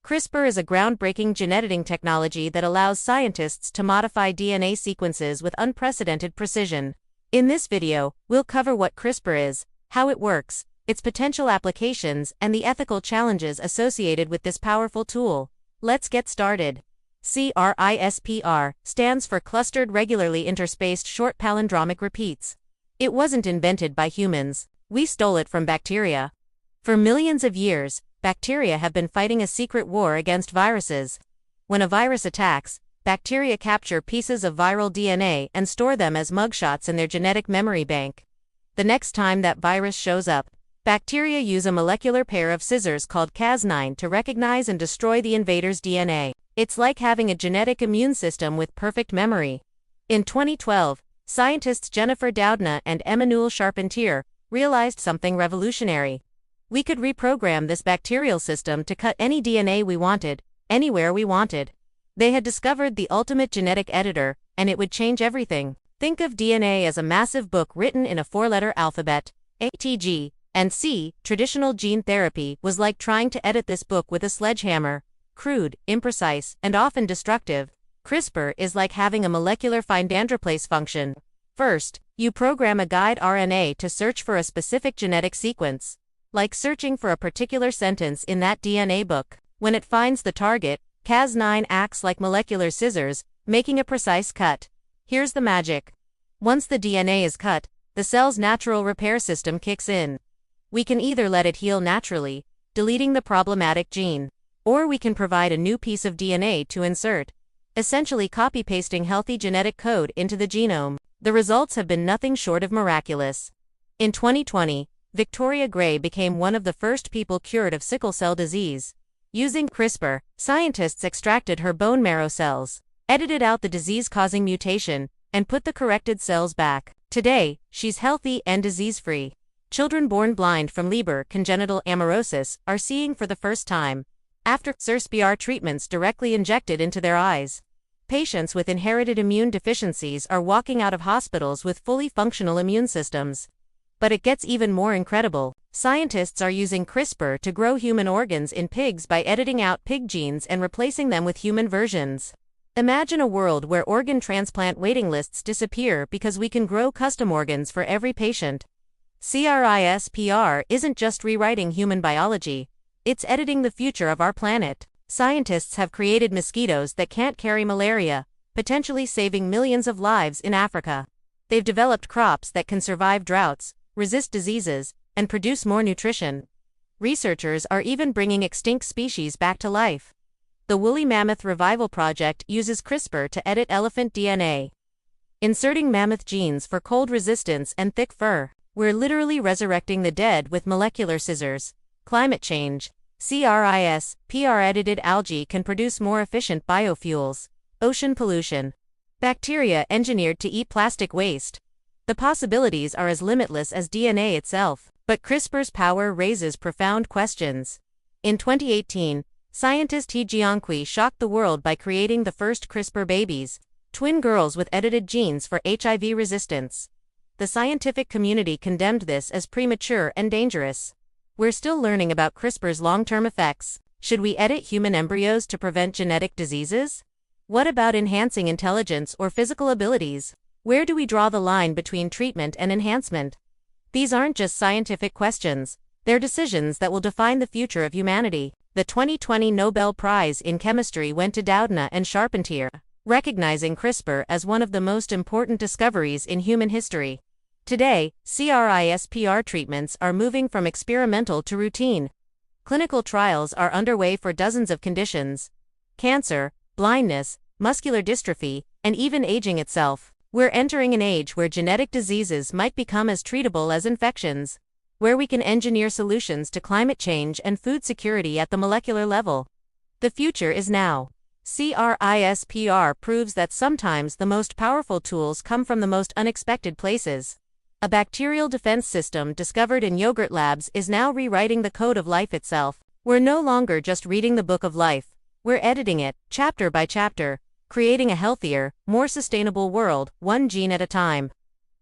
CRISPR is a groundbreaking gene editing technology that allows scientists to modify DNA sequences with unprecedented precision. In this video, we'll cover what CRISPR is, how it works, its potential applications, and the ethical challenges associated with this powerful tool. Let's get started. CRISPR stands for Clustered Regularly Interspaced Short Palindromic Repeats. It wasn't invented by humans. We stole it from bacteria. For millions of years, bacteria have been fighting a secret war against viruses. When a virus attacks, bacteria capture pieces of viral DNA and store them as mugshots in their genetic memory bank. The next time that virus shows up, bacteria use a molecular pair of scissors called Cas9 to recognize and destroy the invader's DNA. It's like having a genetic immune system with perfect memory. In 2012, scientists Jennifer Doudna and Emmanuel Charpentier realized something revolutionary. We could reprogram this bacterial system to cut any DNA we wanted, anywhere we wanted. They had discovered the ultimate genetic editor, and it would change everything. Think of DNA as a massive book written in a four-letter alphabet, A, T, G, and C. Traditional gene therapy was like trying to edit this book with a sledgehammer. Crude, imprecise, and often destructive. CRISPR is like having a molecular find-and-replace function. First, you program a guide RNA to search for a specific genetic sequence. Like searching for a particular sentence in that DNA book. When it finds the target, Cas9 acts like molecular scissors, making a precise cut. Here's the magic. Once the DNA is cut, the cell's natural repair system kicks in. We can either let it heal naturally, deleting the problematic gene, or we can provide a new piece of DNA to insert, essentially copy-pasting healthy genetic code into the genome. The results have been nothing short of miraculous. In 2020, Victoria Gray became one of the first people cured of sickle cell disease. Using CRISPR, scientists extracted her bone marrow cells, edited out the disease-causing mutation, and put the corrected cells back. Today, she's healthy and disease-free. Children born blind from Leber congenital amaurosis are seeing for the first time, after CRISPR treatments directly injected into their eyes. Patients with inherited immune deficiencies are walking out of hospitals with fully functional immune systems. But it gets even more incredible. Scientists are using CRISPR to grow human organs in pigs by editing out pig genes and replacing them with human versions. Imagine a world where organ transplant waiting lists disappear because we can grow custom organs for every patient. CRISPR isn't just rewriting human biology, it's editing the future of our planet. Scientists have created mosquitoes that can't carry malaria, potentially saving millions of lives in Africa. They've developed crops that can survive droughts, resist diseases, and produce more nutrition. Researchers are even bringing extinct species back to life. The Woolly Mammoth Revival Project uses CRISPR to edit elephant DNA, inserting mammoth genes for cold resistance and thick fur. We're literally resurrecting the dead with molecular scissors. Climate change. CRISPR-edited algae can produce more efficient biofuels. Ocean pollution. Bacteria engineered to eat plastic waste. The possibilities are as limitless as DNA itself, but CRISPR's power raises profound questions. In 2018, scientist He Jiankui shocked the world by creating the first CRISPR babies, twin girls with edited genes for HIV resistance. The scientific community condemned this as premature and dangerous. We're still learning about CRISPR's long-term effects. Should we edit human embryos to prevent genetic diseases? What about enhancing intelligence or physical abilities? Where do we draw the line between treatment and enhancement? These aren't just scientific questions, they're decisions that will define the future of humanity. The 2020 Nobel Prize in Chemistry went to Doudna and Charpentier, recognizing CRISPR as one of the most important discoveries in human history. Today, CRISPR treatments are moving from experimental to routine. Clinical trials are underway for dozens of conditions: cancer, blindness, muscular dystrophy, and even aging itself. We're entering an age where genetic diseases might become as treatable as infections, where we can engineer solutions to climate change and food security at the molecular level. The future is now. CRISPR proves that sometimes the most powerful tools come from the most unexpected places. A bacterial defense system discovered in yogurt labs is now rewriting the code of life itself. We're no longer just reading the book of life, we're editing it, chapter by chapter, creating a healthier, more sustainable world, one gene at a time.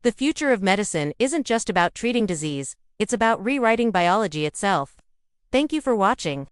The future of medicine isn't just about treating disease, it's about rewriting biology itself. Thank you for watching.